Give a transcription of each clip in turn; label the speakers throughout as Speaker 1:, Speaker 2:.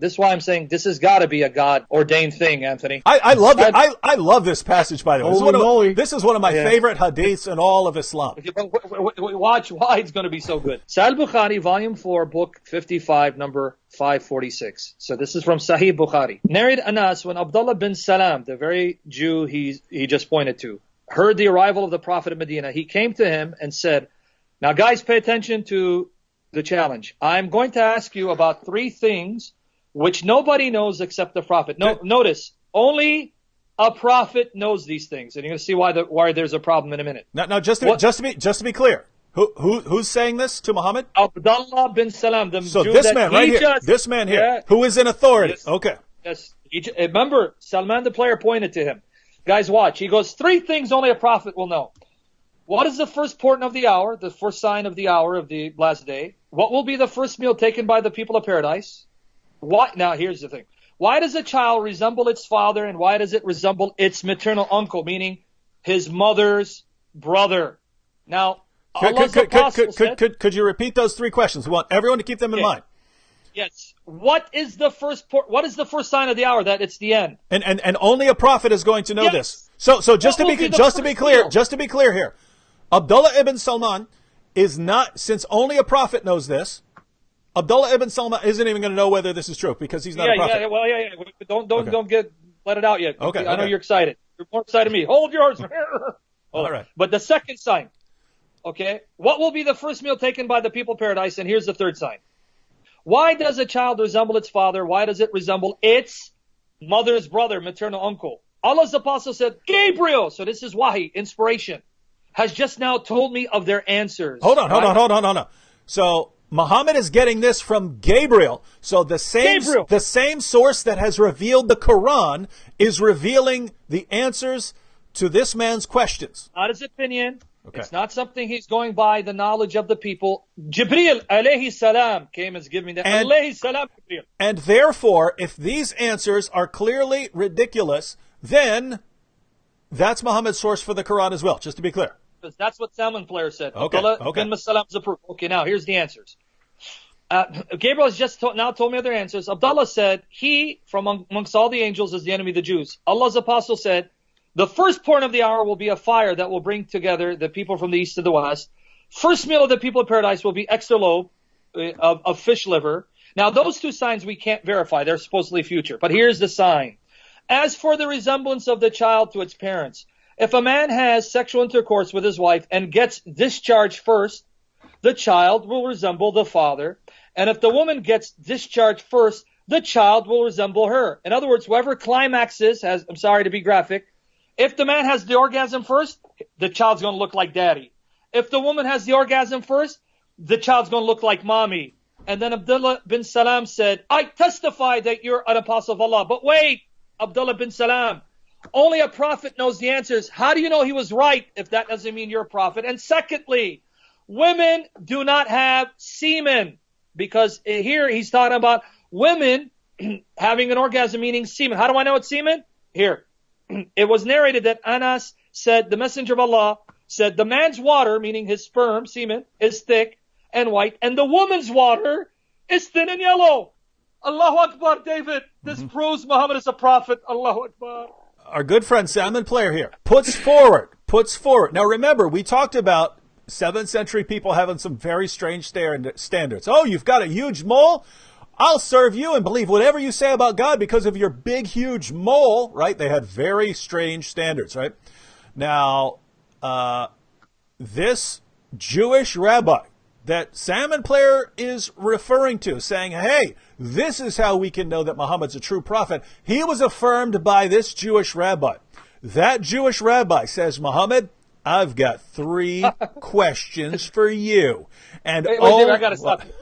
Speaker 1: This is why I'm saying this has got to be a God-ordained thing, Anthony.
Speaker 2: I love it. I love this passage, by the way. This is one of my favorite hadiths in all of Islam.
Speaker 1: Watch why it's going to be so good. Sahih Bukhari, Volume 4, Book 55, number 546. So this is from Sahih Bukhari. Narrated Anas, when Abdullah bin Salam, the very Jew he just pointed to, heard the arrival of the Prophet of Medina, he came to him and said, now guys, pay attention to the challenge. I'm going to ask you about 3 things which nobody knows except the Prophet. Notice, only a Prophet knows these things, and you're going to see why there's a problem in a minute.
Speaker 2: Now, just to be clear, who's saying this to Muhammad?
Speaker 1: Abdullah bin Salam, the
Speaker 2: so
Speaker 1: Jew
Speaker 2: this man right here, this man here,
Speaker 1: yeah,
Speaker 2: who is in authority.
Speaker 1: Yes,
Speaker 2: okay.
Speaker 1: Yes. Remember, Salman the player pointed to him. Guys, watch. He goes, 3 things only a Prophet will know. What is the first portent of the hour, the first sign of the hour of the last day? What will be the first meal taken by the people of paradise? Now, here's the thing. Why does a child resemble its father, and why does it resemble its maternal uncle, meaning his mother's brother? Now,
Speaker 2: could you repeat those 3 questions? We want everyone to keep them in mind.
Speaker 1: Yes. What is the first sign of the hour? That it's the end.
Speaker 2: And only a prophet is going to know this. So just to be clear here, Abdullah ibn Salman is not, since only a prophet knows this. Abdullah ibn Salman isn't even going to know whether this is true because he's not a prophet.
Speaker 1: Don't let it out yet.
Speaker 2: Okay.
Speaker 1: I know you're excited. You're more excited than me. Hold yours.
Speaker 2: All right.
Speaker 1: But the second sign, okay, what will be the first meal taken by the people of paradise? And here's the third sign. Why does a child resemble its father? Why does it resemble its mother's brother, maternal uncle? Allah's apostle said, Gabriel, so this is wahi, inspiration, has just now told me of their answers.
Speaker 2: Hold on. So Muhammad is getting this from Gabriel. So the same source that has revealed the Quran is revealing the answers to this man's questions.
Speaker 1: Not his opinion.
Speaker 2: Okay.
Speaker 1: It's not something he's going by the knowledge of the people. Jibreel alayhi salam came as giving the alayhi salam Jibreel.
Speaker 2: And therefore, if these answers are clearly ridiculous, then that's Muhammad's source for the Quran as well, just to be clear.
Speaker 1: Because that's what Salman player said.
Speaker 2: Okay.
Speaker 1: Okay, now here's the answers. Gabriel has just now told me other answers. Abdullah said, he, from amongst all the angels, is the enemy of the Jews. Allah's apostle said, the first portent of the hour will be a fire that will bring together the people from the east to the west. First meal of the people of paradise will be extra loaf of fish liver. Now, those 2 signs we can't verify. They're supposedly future. But here's the sign. As for the resemblance of the child to its parents, if a man has sexual intercourse with his wife and gets discharged first, the child will resemble the father. And if the woman gets discharged first, the child will resemble her. In other words, whoever climaxes has, I'm sorry to be graphic, if the man has the orgasm first, the child's going to look like daddy. If the woman has the orgasm first, the child's going to look like mommy. And then Abdullah bin Salam said, I testify that you're an apostle of Allah. But wait, Abdullah bin Salam, only a prophet knows the answers. How do you know he was right if that doesn't mean you're a prophet? And secondly, women do not have semen. Because here he's talking about women having an orgasm, meaning semen. How do I know it's semen? Here. It was narrated that Anas said, the messenger of Allah said, the man's water, meaning his sperm, semen, is thick and white, and the woman's water is thin and yellow. Allahu Akbar, David. This proves Muhammad is a prophet. Allahu Akbar.
Speaker 2: Our good friend Salman Player here puts forward. Now remember, we talked about 7th century people having some very strange standards. Oh, you've got a huge mole? I'll serve you and believe whatever you say about God because of your big, huge mole, right? They had very strange standards, right? Now, this Jewish rabbi that Salmon Player is referring to, saying, hey, this is how we can know that Muhammad's a true prophet, he was affirmed by this Jewish rabbi. That Jewish rabbi says, Muhammad, I've got 3 questions for you. And
Speaker 1: wait, I got to stop you.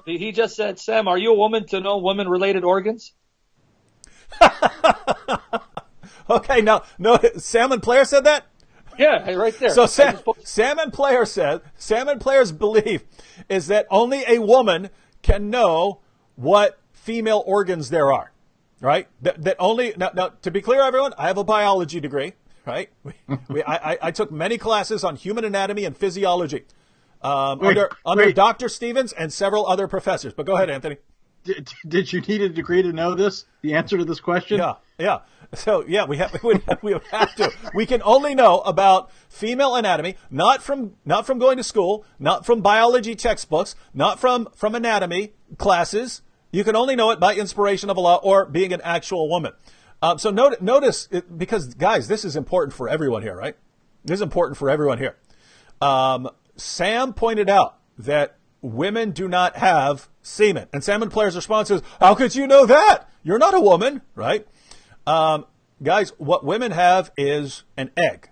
Speaker 1: He just said, Sam, are you a woman to know women-related organs?
Speaker 2: Okay, no, Salmon Player said that?
Speaker 1: Yeah, right there.
Speaker 2: So Salmon Player's belief is that only a woman can know what female organs there are, right? That only, now, to be clear, everyone, I have a biology degree, right? I took many classes on human anatomy and physiology. Under Dr. Stevens and several other professors. But go ahead, Anthony.
Speaker 3: Did you need a degree to know this? The answer to this question?
Speaker 2: Yeah. So yeah, we have to. We can only know about female anatomy, not from going to school, not from biology textbooks, not from anatomy classes. You can only know it by inspiration of Allah or being an actual woman. So notice, because guys, this is important for everyone here, right? This is important for everyone here. Sam pointed out that women do not have semen. And Semen Player's response is, how could you know that? You're not a woman, right? Guys, what women have is an egg,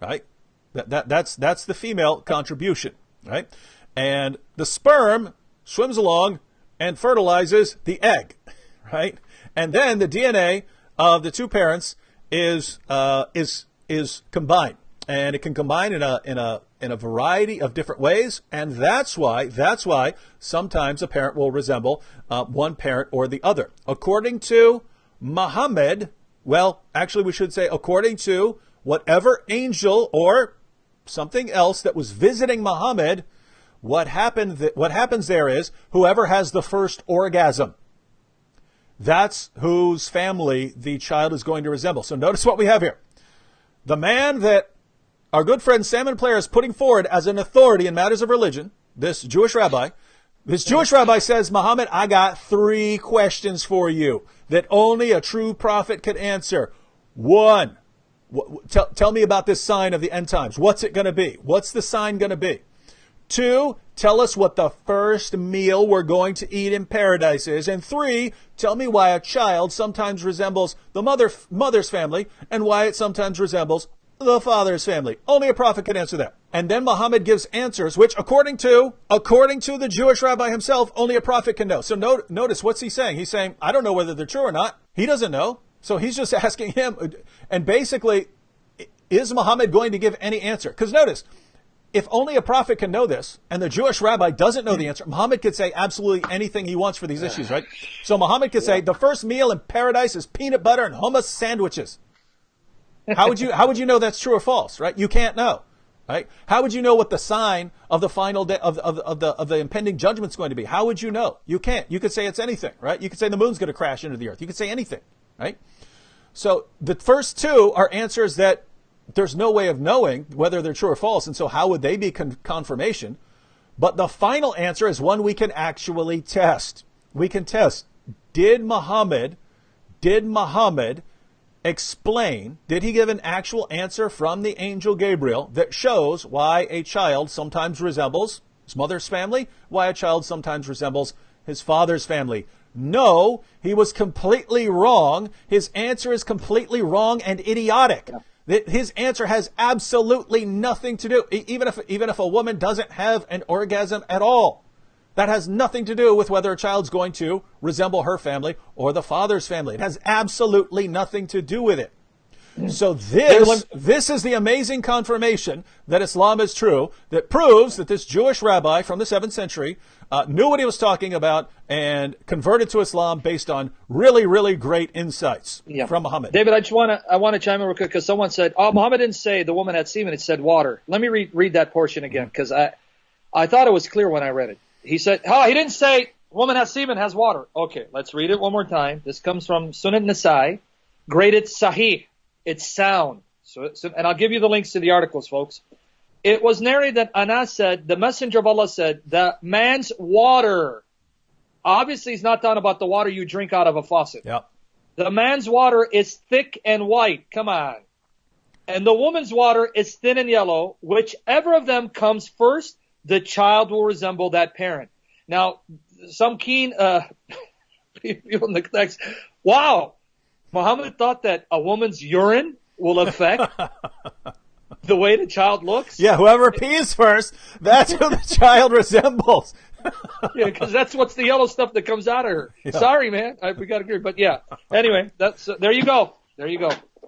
Speaker 2: right? That's the female contribution, right? And the sperm swims along and fertilizes the egg, right? And then the DNA of the two parents is combined, and it can combine in a variety of different ways, and that's why sometimes a parent will resemble one parent or the other. According to Muhammad, well, actually we should say according to whatever angel or something else that was visiting Muhammad, what happens there is whoever has the first orgasm, that's whose family the child is going to resemble. So notice what we have here. The man that our good friend Semen Player is putting forward as an authority in matters of religion, this Jewish rabbi says, Muhammad, I got 3 questions for you that only a true prophet could answer. 1, tell me about this sign of the end times. What's it going to be? What's the sign going to be? 2, tell us what the first meal we're going to eat in paradise is. And 3, tell me why a child sometimes resembles the mother's family and why it sometimes resembles the father's family. Only a prophet can answer that. And then Muhammad gives answers, which according to the Jewish rabbi himself, only a prophet can know. So notice what's he saying? He's saying, I don't know whether they're true or not. He doesn't know. So he's just asking him. And basically, is Muhammad going to give any answer? Because notice, if only a prophet can know this, and the Jewish rabbi doesn't know the answer, Muhammad could say absolutely anything he wants for these issues, right? So Muhammad could say, the first meal in paradise is peanut butter and hummus sandwiches. How would you know that's true or false, right? You can't know, right? How would you know what the sign of the final day of the impending judgment is going to be? How would you know? You can't. You could say it's anything, right? You could say the moon's going to crash into the earth. You could say anything, right? So the first 2 are answers that there's no way of knowing whether they're true or false, and so how would they be confirmation? But the final answer is one we can actually test. We can test. Did Muhammad explain, did he give an actual answer from the angel Gabriel that shows why a child sometimes resembles his mother's family, why a child sometimes resembles his father's family? No, he was completely wrong. His answer is completely wrong and idiotic. His answer has absolutely nothing to do, even if a woman doesn't have an orgasm at all. That has nothing to do with whether a child's going to resemble her family or the father's family. It has absolutely nothing to do with it. So this is the amazing confirmation that Islam is true, that proves that this Jewish rabbi from the 7th century knew what he was talking about and converted to Islam based on really, really great insights from Muhammad.
Speaker 1: David, I want to chime in real quick because someone said, oh, Muhammad didn't say the woman had semen, it said water. Let me read that portion again because I thought it was clear when I read it. He said, he didn't say woman has semen, has water. Okay, let's read it one more time. This comes from Sunan Nasai, graded Sahih. It's sound. So, and I'll give you the links to the articles, folks. It was narrated that Anas said, the Messenger of Allah said, the man's water, obviously he's not talking about the water you drink out of a faucet.
Speaker 2: Yep.
Speaker 1: The man's water is thick and white. Come on. And the woman's water is thin and yellow. Whichever of them comes first, the child will resemble that parent. Now, some keen people in the text, wow, Muhammad thought that a woman's urine will affect the way the child looks?
Speaker 2: Yeah, whoever pees first, that's who the child resembles.
Speaker 1: Yeah, because that's what's the yellow stuff that comes out of her. Yeah. Sorry, man. We got to agree. But yeah, anyway, there you go. There you go.